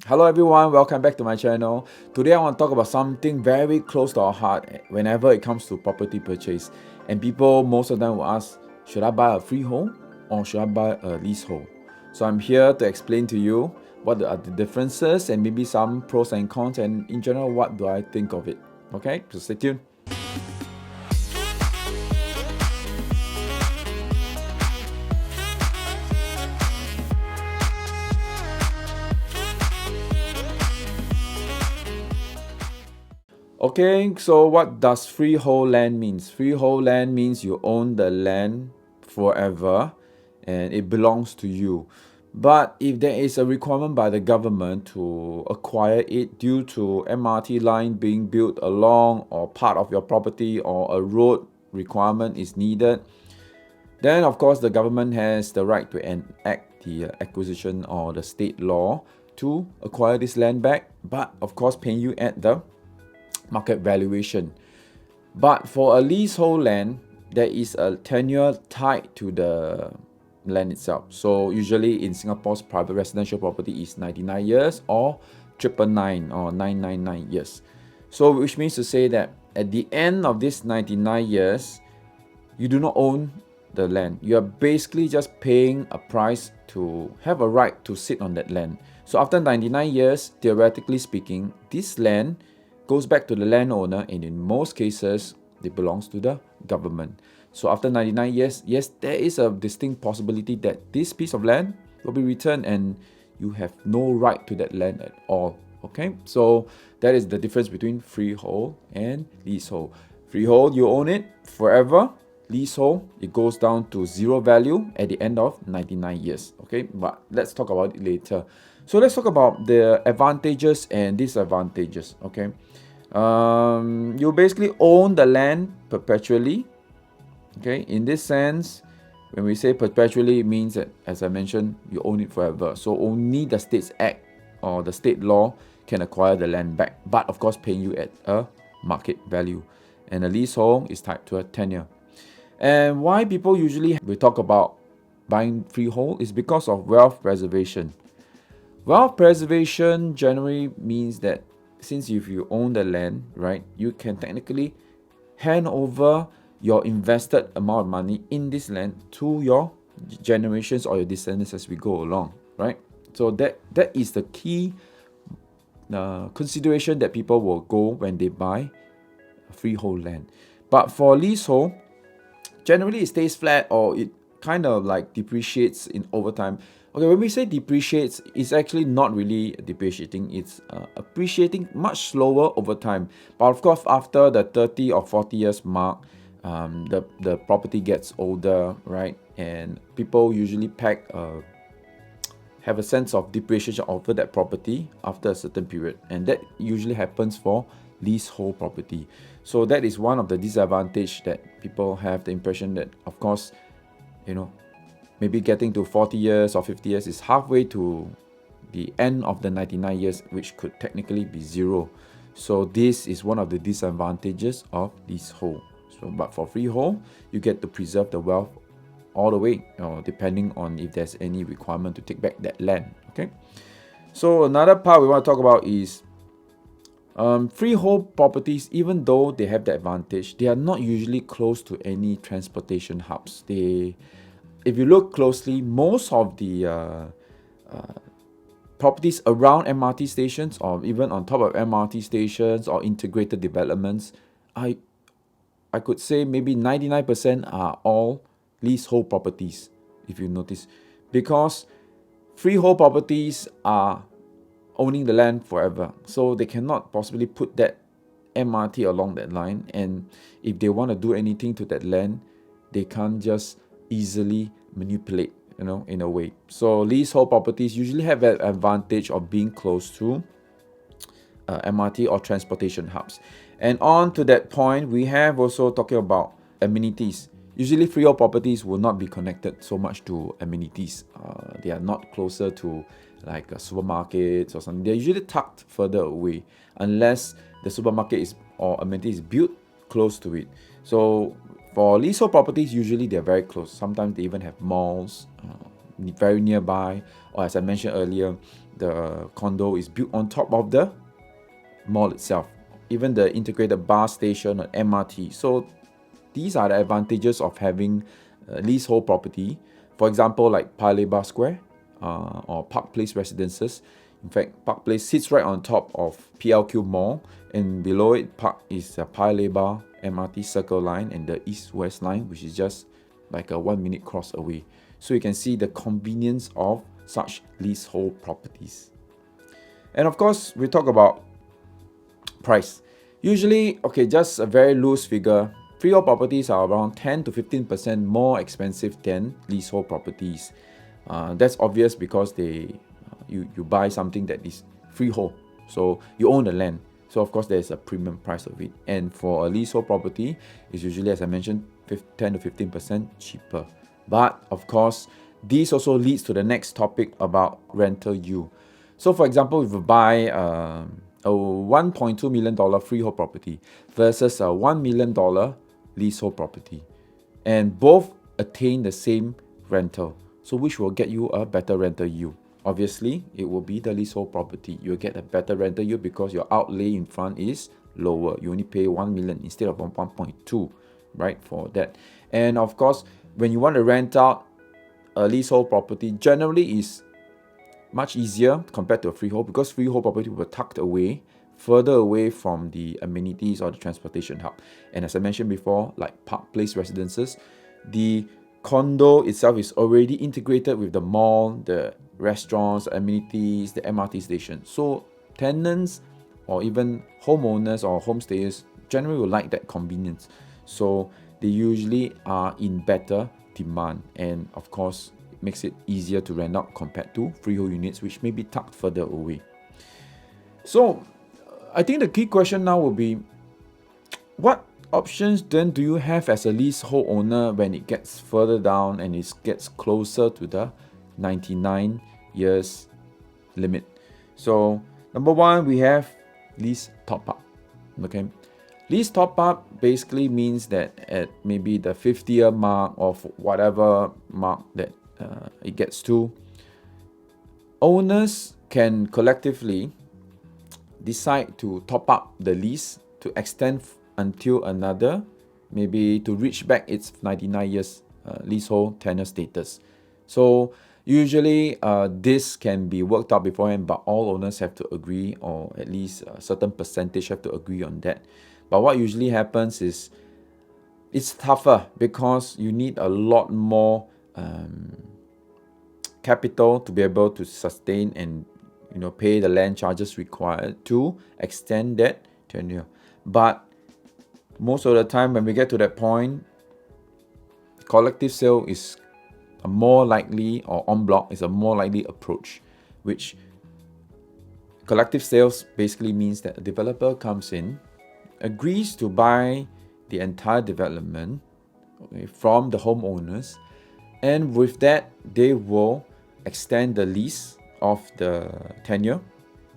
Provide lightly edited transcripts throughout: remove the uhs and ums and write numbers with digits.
Hello everyone, welcome back to my channel. Today I want to talk about something very close to our heart whenever it comes to property purchase. And people, most of them will ask, should I buy a freehold or should I buy a leasehold? So I'm here to explain to you what are the differences and maybe some pros and cons, and in general, what do I think of it. Okay, so stay tuned. Okay, so what does freehold land means? Freehold land means you own the land forever and it belongs to you. But if there is a requirement by the government to acquire it due to MRT line being built along or part of your property, or a road requirement is needed, then of course the government has the right to enact the acquisition or the state law to acquire this land back, but of course paying you at the market valuation. But for a leasehold land, there is a tenure tied to the land itself. So usually in Singapore's private residential property is 99 years or 999 or 999 years. So which means to say that at the end of this 99 years, you do not own the land. You are basically just paying a price to have a right to sit on that land. So after 99 years, theoretically speaking, this land goes back to the landowner, and in most cases it belongs to the government. So after 99 years, yes, there is a distinct possibility that this piece of land will be returned and you have no right to that land at all. Okay, so that is the difference between freehold and leasehold. Freehold, you own it forever. Leasehold, it goes down to zero value at the end of 99 years. Okay, but let's talk about it later. So let's talk about the advantages and disadvantages. Okay, you basically own the land perpetually. Okay, in this sense, when we say perpetually, it means that, as I mentioned, you own it forever. So only the state's act or the state law can acquire the land back, but of course paying you at a market value. And a leasehold is tied to a tenure. And why people usually we talk about buying freehold is because of wealth preservation. Wealth preservation generally means that since if you own the land, right, you can technically hand over your invested amount of money in this land to your generations or your descendants as we go along, right? So that is the key consideration that people will go when they buy freehold land. But for leasehold, generally it stays flat or it kind of like depreciates in over time. Okay, when we say depreciates, it's actually not really depreciating, it's appreciating much slower over time. But of course, after the 30 or 40 years mark, the property gets older, right? And people usually have a sense of depreciation over that property after a certain period, and that usually happens for leasehold property. So that is one of the disadvantage that people have the impression that, of course, maybe getting to 40 years or 50 years is halfway to the end of the 99 years, which could technically be zero. So this is one of the disadvantages of leasehold. So, but for freehold, you get to preserve the wealth all the way, depending on if there's any requirement to take back that land. Okay. So another part we want to talk about is freehold properties. Even though they have the advantage, they are not usually close to any transportation hubs. If you look closely, most of the properties around MRT stations or even on top of MRT stations or integrated developments, I could say maybe 99% are all leasehold properties, if you notice, because freehold properties are owning the land forever, so they cannot possibly put that MRT along that line, and if they want to do anything to that land, they can't just easily manipulate, in a way. So leasehold properties usually have that advantage of being close to MRT or transportation hubs. And on to that point, we have also talking about amenities. Usually freehold properties will not be connected so much to amenities. They are not closer to like supermarkets or something. They're usually tucked further away unless the supermarket is or amenity is built close to it. So for leasehold properties, usually they're very close. Sometimes they even have malls very nearby, or as I mentioned earlier, the condo is built on top of the mall itself, even the integrated bus station or MRT. So these are the advantages of having a leasehold property. For example, like Paya Lebar Square or Park Place Residences. In fact, Park Place sits right on top of PLQ Mall, and below it Park is a Paya Lebar MRT Circle Line and the East-West Line, which is just like a 1-minute cross away. So you can see the convenience of such leasehold properties. And of course, we talk about price. Usually, okay, just a very loose figure, freehold properties are around 10 to 15% more expensive than leasehold properties. That's obvious because you buy something that is freehold, so you own the land. So of course there's a premium price of it. And for a leasehold property, it's usually, as I mentioned, 10 to 15% cheaper. But of course, this also leads to the next topic about rental yield. So for example, if you buy a $1.2 million freehold property versus a $1 million leasehold property, and both attain the same rental, so which will get you a better rental yield? Obviously, it will be the leasehold property. You'll get a better rental yield because your outlay in front is lower. You only pay 1 million instead of 1.2, right, for that. And of course, when you want to rent out a leasehold property, generally is much easier compared to a freehold, because freehold property were tucked away, further away from the amenities or the transportation hub. And as I mentioned before, like Park Place Residences, the condo itself is already integrated with the mall, the restaurants, amenities, the MRT station. So tenants or even homeowners or homestayers generally will like that convenience. So they usually are in better demand, and of course it makes it easier to rent out compared to freehold units, which may be tucked further away. So I think the key question now will be, what options then do you have as a leasehold owner when it gets further down and it gets closer to the 99 years limit? So number one, we have lease top up. Okay, lease top up basically means that at maybe the 50-year mark or whatever mark that it gets to, owners can collectively decide to top up the lease to extend until another, maybe to reach back its 99 years leasehold tenure status. So usually this can be worked out beforehand, but all owners have to agree, or at least a certain percentage have to agree on that. But what usually happens is it's tougher because you need a lot more capital to be able to sustain and pay the land charges required to extend that tenure. But most of the time when we get to that point, collective sale is a more likely, or en bloc is a more likely approach, which collective sales basically means that a developer comes in, agrees to buy the entire development, okay, from the homeowners, and with that they will extend the lease of the tenure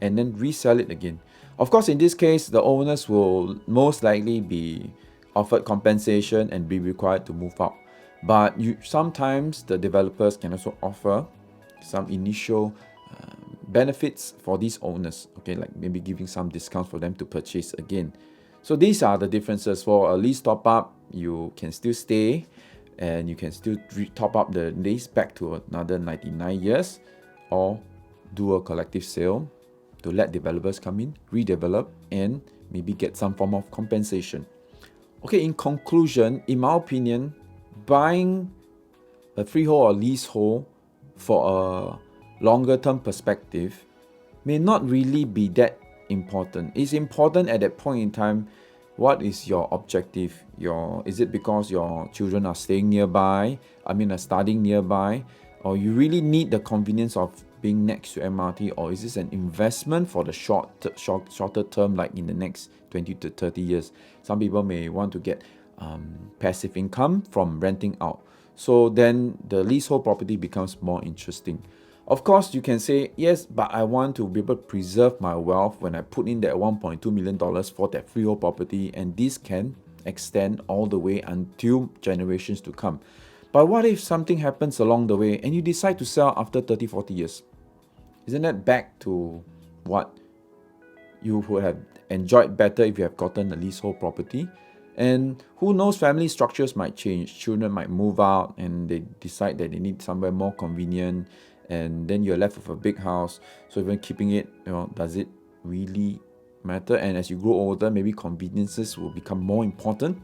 and then resell it again. Of course, in this case, the owners will most likely be offered compensation and be required to move out. But sometimes the developers can also offer some initial benefits for these owners, okay, like maybe giving some discounts for them to purchase again. So these are the differences. For a lease top up, you can still stay and you can still top up the lease back to another 99 years, or do a collective sale to let developers come in, redevelop, and maybe get some form of compensation. Okay, in conclusion, in my opinion, buying a freehold or leasehold for a longer term perspective may not really be that important. It's important at that point in time. What is your objective? Is it because your children are staying nearby, are studying nearby, or you really need the convenience of being next to MRT, or is this an investment for the shorter term, like in the next 20 to 30 years? Some people may want to get passive income from renting out. So then the leasehold property becomes more interesting. Of course, you can say, yes, but I want to be able to preserve my wealth when I put in that $1.2 million for that freehold property, and this can extend all the way until generations to come. But what if something happens along the way and you decide to sell after 30, 40 years? Isn't that back to what you would have enjoyed better if you have gotten a leasehold property? And who knows, family structures might change. Children might move out and they decide that they need somewhere more convenient, and then you're left with a big house. So even keeping it, does it really matter? And as you grow older, maybe conveniences will become more important.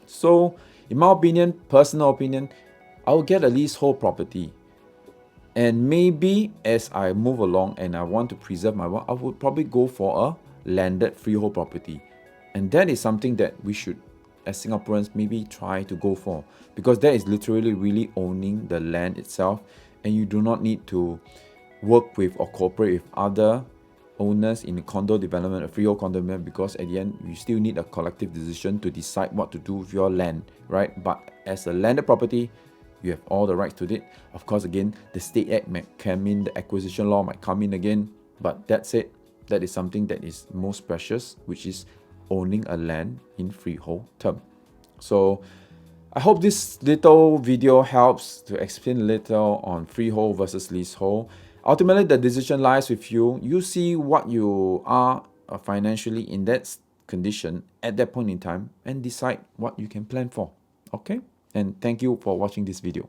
So, in my opinion, personal opinion, I will get a leasehold property. And maybe as I move along and I want to preserve my wealth, I would probably go for a landed freehold property. And that is something that we should, as Singaporeans, maybe try to go for, because that is literally really owning the land itself, and you do not need to work with or cooperate with other owners in a condo development, a freehold condo development, because at the end you still need a collective decision to decide what to do with your land, right? But as a landed property, you have all the rights to it. Of course, again, the state act might come in, the acquisition law might come in again, but that's it. That is something that is most precious, which is owning a land in freehold term. So I hope this little video helps to explain a little on freehold versus leasehold. Ultimately, the decision lies with you. You see what you are financially in that condition at that point in time and decide what you can plan for. Okay? And thank you for watching this video.